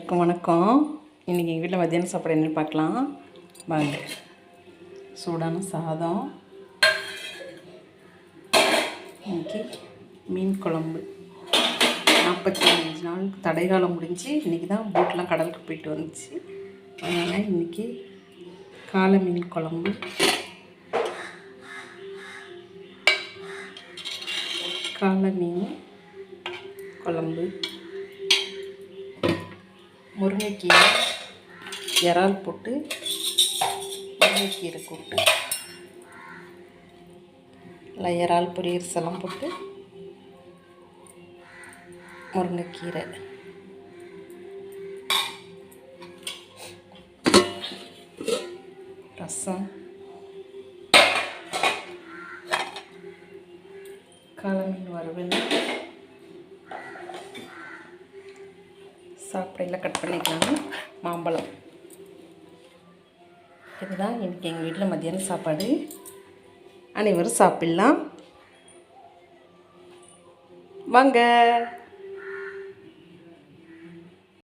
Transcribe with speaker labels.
Speaker 1: அனைவருக்கும் வணக்கம். இன்றைக்கி எங்கள் வீட்டில் மத்தியானம் சாப்பாடு என்னென்னு பார்க்கலாம் வாங்க. சூடான சாதம், இன்றைக்கி மீன் குழம்பு. 45 நாளுக்கு தடைகாலம் முடிஞ்சு இன்றைக்கி தான் போட்லாம் கடலுக்கு போயிட்டு வந்துச்சு. அதனால் இன்றைக்கி காலை மீன் குழம்பு, காலை மீன் குழம்பு, முருங்கைக்கீரை, இறால் போட்டு முருங்கைக்கீரை கூட்டு, இல்லை இறால் பொரியல் போட்டு முருங்கைக்கீரை, ரசம், காலை மீன் வறுவல். சாப்பிடையில் கட் பண்ணிக்கலாம். மாம்பழம். இதுதான் இன்றைக்கி எங்கள் வீட்டில் மத்தியானம் சாப்பாடு. அனைவரும் சாப்பிட்லாம் வாங்க.